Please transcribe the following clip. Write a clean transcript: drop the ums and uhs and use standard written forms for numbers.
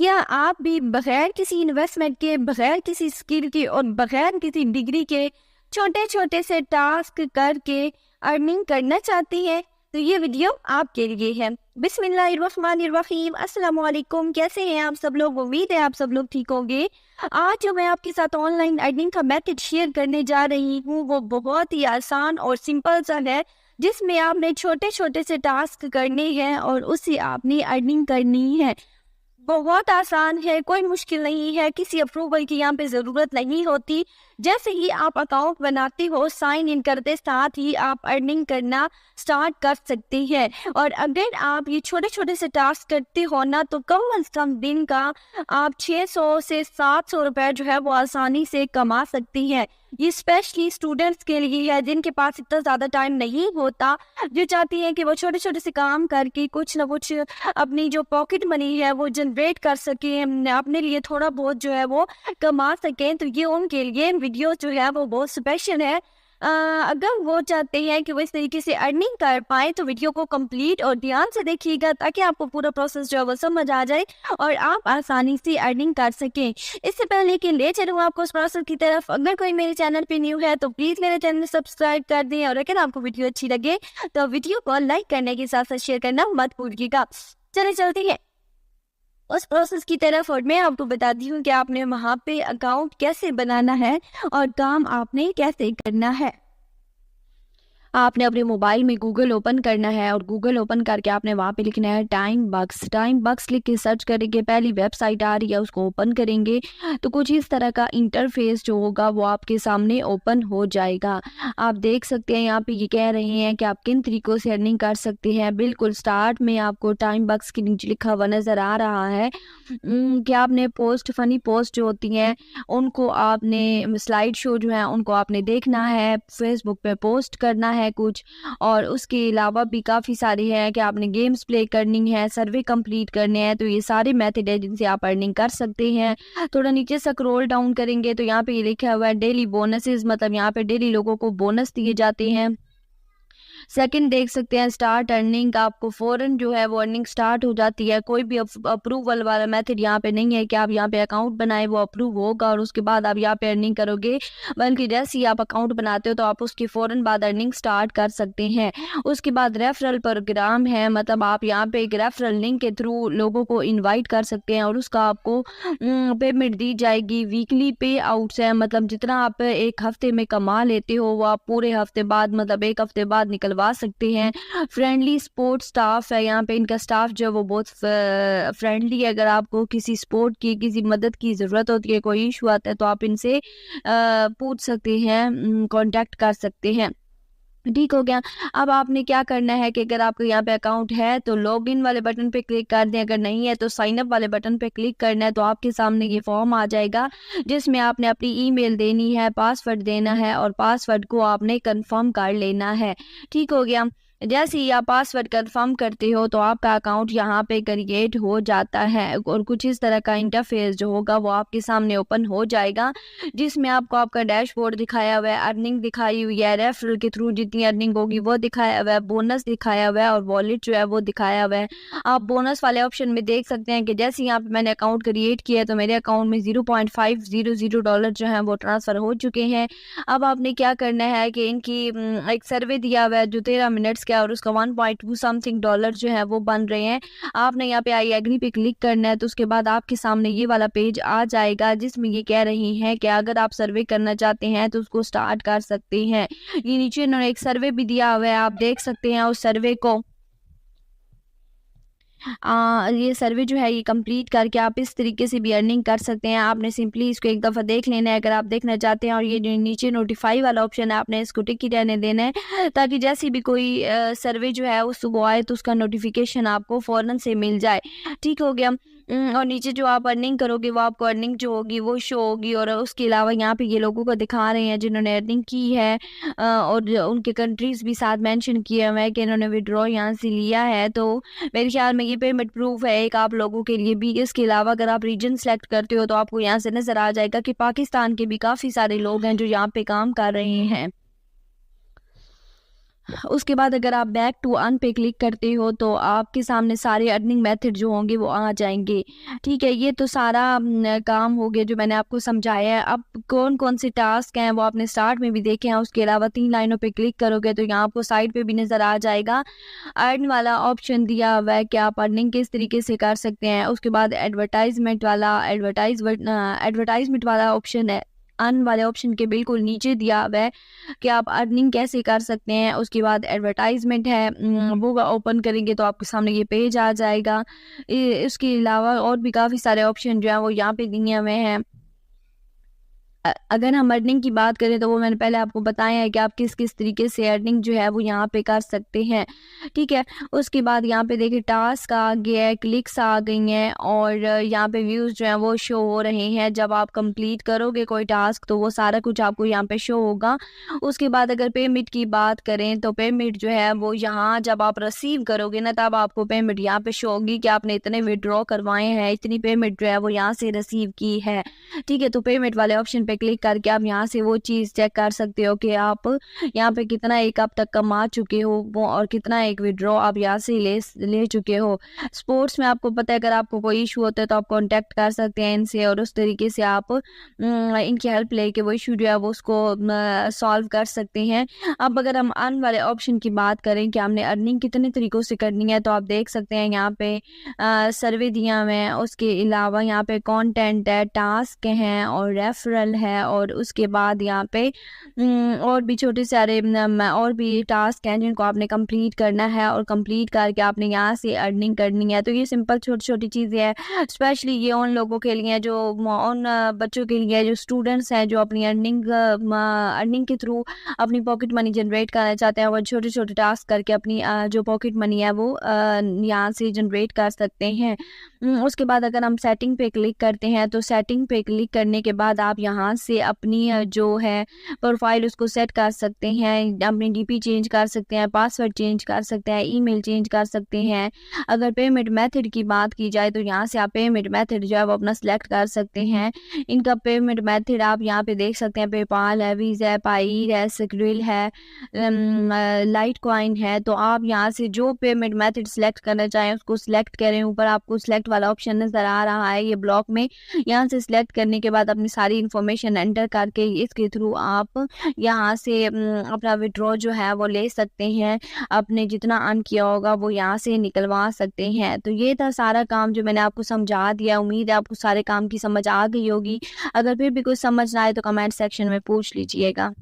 क्या आप भी बगैर किसी इन्वेस्टमेंट के, बगैर किसी स्किल के और बगैर किसी डिग्री के छोटे छोटे से टास्क करके अर्निंग करना चाहती हैं? तो ये वीडियो आपके लिए है। बिस्मिल्लाहिर्रहमानिर्रहीम। अस्सलाम वालेकुम। कैसे हैं आप सब लोग? उम्मीद है आप सब लोग ठीक होंगे। आज जो मैं आपके साथ ऑनलाइन अर्निंग का मेथड शेयर करने जा रही हूँ वो बहुत ही आसान और सिंपल सा है, जिसमें आपने छोटे छोटे से टास्क करने हैं और उससे आपने अर्निंग करनी है। बहुत आसान है, कोई मुश्किल नहीं है, किसी अप्रूवल की यहाँ पे ज़रूरत नहीं होती। जैसे ही आप अकाउंट बनाते हो, साइन इन करते साथ ही आप अर्निंग करना स्टार्ट कर सकते हैं। और अगर आप ये छोटे छोटे से टास्क करते हो ना, तो कम से कम दिन का आप 600 से 700 रुपये जो है वो आसानी से कमा सकती हैं। ये स्पेशली स्टूडेंट्स के लिए है जिनके पास इतना ज़्यादा टाइम नहीं होता, जो चाहती हैं कि वो छोटे छोटे से काम करके कुछ ना कुछ अपनी जो पॉकेट मनी है वो जनरेट कर सकें, अपने लिए थोड़ा बहुत जो है वो कमा सकें। तो ये उनके लिए वीडियो जो है वो बहुत स्पेशल है। अगर वो चाहते हैं कि वो इस तरीके से अर्निंग कर पाए तो वीडियो को कंप्लीट और ध्यान से देखिएगा, ताकि आपको पूरा प्रोसेस जो है वो समझ आ जाए और आप आसानी से अर्निंग कर सकें। इससे पहले कि ले चलूँ आपको उस प्रोसेस की तरफ, अगर कोई मेरे चैनल पे न्यू है तो प्लीज़ मेरे चैनल सब्सक्राइब कर दें, और अगर आपको वीडियो अच्छी लगे तो वीडियो को लाइक करने के साथ साथ शेयर करना मत भूलिएगा। चले चलते हैं उस प्रोसेस की तरफ, और मैं आपको बताती हूँ कि आपने वहाँ पे अकाउंट कैसे बनाना है और काम आपने कैसे करना है। आपने अपने मोबाइल में गूगल ओपन करना है और गूगल ओपन करके आपने वहाँ पे लिखना है टाइम बक्स लिख के सर्च करेंगे। पहली वेबसाइट आ रही है उसको ओपन करेंगे तो कुछ इस तरह का इंटरफेस जो होगा वो आपके सामने ओपन हो जाएगा। आप देख सकते हैं यहाँ पे ये कह रहे हैं कि आप किन तरीकों से अर्निंग कर सकते हैं। बिल्कुल स्टार्ट में आपको टाइम बक्स के नीचे लिखा हुआ नज़र आ रहा है कि आपने फनी पोस्ट जो होती हैं उनको आपने स्लाइड शो जो है उनको आपने देखना है, फेसबुक पे पोस्ट करना है कुछ, और उसके अलावा भी काफ़ी सारी है कि आपने गेम्स प्ले करनी है, सर्वे कंप्लीट करने हैं। तो ये सारे मेथड है जिनसे आप अर्निंग कर सकते हैं। थोड़ा नीचे स्क्रॉल डाउन करेंगे तो यहाँ पे ये लिखा हुआ है डेली बोनसेस, मतलब यहाँ पे डेली लोगों को बोनस दिए जाते हैं। सेकंड देख सकते हैं स्टार्ट अर्निंग, आपको फ़ौरन जो है वो अर्निंग स्टार्ट हो जाती है। कोई भी अप्रूवल वाला मेथड यहाँ पे नहीं है कि आप यहाँ पे अकाउंट बनाए वो अप्रूव होगा और उसके बाद आप यहाँ पे अर्निंग करोगे, बल्कि जैसे ही आप अकाउंट बनाते हो तो आप उसके फ़ौरन बाद अर्निंग स्टार्ट कर सकते हैं। उसके बाद रेफरल प्रोग्राम है, मतलब आप यहाँ पे एक रेफरल लिंक के थ्रू लोगों को इन्वाइट कर सकते हैं और उसका आपको पेमेंट दी जाएगी। वीकली पे आउट्स है, मतलब जितना आप एक हफ्ते में कमा लेते हो वो आप पूरे हफ्ते बाद, मतलब एक हफ्ते बाद निकलवा सकते हैं। फ्रेंडली सपोर्ट स्टाफ है, यहाँ पे इनका स्टाफ जो है वो बहुत फ्रेंडली है। अगर आपको किसी सपोर्ट की, किसी मदद की ज़रूरत होती है, कोई इशू आता है तो आप इनसे पूछ सकते हैं, कांटेक्ट कर सकते हैं। ठीक हो गया। अब आपने क्या करना है कि अगर आपके यहाँ पे अकाउंट है तो लॉगिन वाले बटन पे क्लिक कर दें, अगर नहीं है तो साइन अप वाले बटन पे क्लिक करना है। तो आपके सामने ये फॉर्म आ जाएगा जिसमें आपने अपनी ईमेल देनी है, पासवर्ड देना है और पासवर्ड को आपने कंफर्म कर लेना है। ठीक हो गया। जैसे ही आप पासवर्ड कंफर्म करते हो तो आपका अकाउंट यहाँ पे क्रिएट हो जाता है और कुछ इस तरह का इंटरफेस जो होगा वो आपके सामने ओपन हो जाएगा, जिसमें आपको आपका डैशबोर्ड दिखाया हुआ है, अर्निंग दिखाई हुई है, रेफरल के थ्रू जितनी अर्निंग होगी वो दिखाया हुआ है, बोनस दिखाया हुआ है और वॉलेट जो है वो दिखाया हुआ है। आप बोनस वाले ऑप्शन में देख सकते हैं कि जैसे यहाँ पे मैंने अकाउंट क्रिएट किया तो मेरे अकाउंट में $0.500 जो है वो ट्रांसफ़र हो चुके हैं। अब आपने क्या करना है कि इनकी एक सर्वे दिया हुआ है जो 13 मिनट्स का, और उसका 1.2 समथिंग डॉलर जो है वो बन रहे हैं। आपने यहाँ पे आई एग्री पे क्लिक करना है तो उसके बाद आपके सामने ये वाला पेज आ जाएगा जिसमें ये कह रही हैं कि अगर आप सर्वे करना चाहते हैं तो उसको स्टार्ट कर सकते हैं। ये नीचे इन्होंने एक सर्वे भी दिया हुआ है, आप देख सकते हैं उस सर्वे को। ये सर्वे जो है ये कंप्लीट करके आप इस तरीके से भी अर्निंग कर सकते हैं। आपने सिंपली इसको एक दफ़ा देख लेना है अगर आप देखना चाहते हैं, और ये जो नीचे नोटिफाई वाला ऑप्शन है आपने इसको टिक ही रहने देना है, ताकि जैसी भी कोई सर्वे जो है उसको आए तो उसका नोटिफिकेशन आपको फ़ौरन से मिल जाए। ठीक हो गया। और नीचे जो आप अर्निंग करोगे वो आपको अर्निंग जो होगी वो शो होगी, और उसके अलावा यहाँ पे ये लोगों को दिखा रहे हैं जिन्होंने अर्निंग की है, और उनके कंट्रीज़ भी साथ मेंशन किए हुए हैं कि इन्होंने विड्रॉ यहाँ से लिया है। तो मेरे ख्याल में ये पेमेंट प्रूफ है एक आप लोगों के लिए भी। इसके अलावा अगर आप रीजन सेलेक्ट करते हो तो आपको यहाँ से नज़र आ जाएगा कि पाकिस्तान के भी काफ़ी सारे लोग हैं जो यहाँ पे काम कर रहे हैं। उसके बाद अगर आप बैक टू अर्न पे क्लिक करते हो तो आपके सामने सारे अर्निंग मेथड जो होंगे वो आ जाएंगे। ठीक है, ये तो सारा काम हो गया जो मैंने आपको समझाया है। अब कौन कौन से टास्क हैं वो आपने स्टार्ट में भी देखे हैं, उसके अलावा 3 लाइनों पे क्लिक करोगे तो यहाँ आपको साइड पे भी नज़र आ जाएगा अर्न वाला ऑप्शन दिया हुआ है कि आप अर्निंग किस तरीके से कर सकते हैं। उसके बाद एडवर्टाइजमेंट वाला ऑप्शन है, अर्न वाले ऑप्शन के बिल्कुल नीचे दिया हुआ है कि आप अर्निंग कैसे कर सकते हैं। उसके बाद एडवर्टाइजमेंट है, वो ओपन करेंगे तो आपके सामने ये पेज आ जाएगा। इसके अलावा और भी काफ़ी सारे ऑप्शन जो हैं वो यहाँ पे दिए हुए हैं। अगर हम अर्निंग की बात करें तो वो मैंने पहले आपको बताया है कि आप किस किस तरीके से अर्निंग जो है वो यहाँ पे कर सकते हैं। ठीक है, उसके बाद यहाँ पे देखिए टास्क आ गया है, क्लिक्स आ गई हैं और यहाँ पे व्यूज़ जो हैं वो शो हो रहे हैं। जब आप कंप्लीट करोगे कोई टास्क तो वो सारा कुछ आपको यहाँ पे शो होगा। उसके बाद अगर पेमेंट की बात करें तो पेमेंट जो है वो यहाँ जब आप रिसीव करोगे ना तब आपको पेमेंट यहाँ पे शो होगी कि आपने इतने विड्रॉ करवाए हैं, इतनी पेमेंट जो है वो यहाँ से रिसीव की है। ठीक है, तो पेमेंट वाले ऑप्शन पे क्लिक करके आप यहाँ से वो चीज़ चेक कर सकते हो कि आप यहाँ पे कितना एक अब तक कमा चुके हो वो और कितना एक विड्रॉ आप यहाँ से ले चुके हो। स्पोर्ट्स में आपको पता है अगर आपको कोई इशू होता है तो आप कांटेक्ट कर सकते हैं इनसे और उस तरीके से आप इनकी हेल्प लेके वो इशू जो है वो उसको सॉल्व कर सकते हैं। अब अगर हम अर्न वाले ऑप्शन की बात करें कि हमने अर्निंग कितने तरीक़ों से करनी है तो आप देख सकते हैं यहाँ पे सर्वे दिया हुआ है। उसके अलावा यहाँ पे कंटेंट है, टास्क हैं और रेफरल है और उसके बाद यहाँ पे और भी छोटे सारे और भी टास्क हैं जिनको आपने कंप्लीट करना है और कंप्लीट करके आपने यहाँ से अर्निंग करनी है। तो ये सिंपल छोटी छोटी चीज़ें हैं, स्पेशली ये उन लोगों के लिए जो उन बच्चों के लिए जो स्टूडेंट्स हैं जो अपनी अर्निंग के थ्रू अपनी पॉकेट मनी जनरेट करना चाहते हैं। वो छोटे छोटे टास्क करके अपनी जो पॉकेट मनी है वो यहाँ से जनरेट कर सकते हैं। उसके बाद अगर हम सेटिंग पे क्लिक करते हैं तो सेटिंग पे क्लिक करने के बाद आप यहाँ से अपनी जो है प्रोफाइल उसको सेट कर सकते हैं, अपनी डीपी चेंज कर सकते हैं, पासवर्ड चेंज कर सकते हैं, ईमेल चेंज कर सकते हैं। अगर पेमेंट मेथड की बात की जाए तो यहाँ से आप पेमेंट मेथड जो है वो अपना सेलेक्ट कर सकते हैं। इनका पेमेंट मेथड आप यहाँ पे देख सकते हैं, पेपाल है, वीज़ा है, पाइर है, सिक्रिल है, लाइट कॉइन है। तो आप यहाँ से जो पेमेंट मेथड सेलेक्ट करना चाहें उसको सिलेक्ट करें। ऊपर आपको सिलेक्ट वाला ऑप्शन नज़र आ रहा है ये ब्लॉक में, यहाँ से सिलेक्ट करने के बाद अपनी सारी इन्फॉर्मेशन एंटर करके इसके थ्रू आप यहाँ से अपना विड्रॉ जो है वो ले सकते हैं। आपने जितना अर्न किया होगा वो यहाँ से निकलवा सकते हैं। तो ये था सारा काम जो मैंने आपको समझा दिया। उम्मीद है आपको सारे काम की समझ आ गई होगी। अगर फिर भी कुछ समझ ना आए तो कमेंट सेक्शन में पूछ लीजिएगा।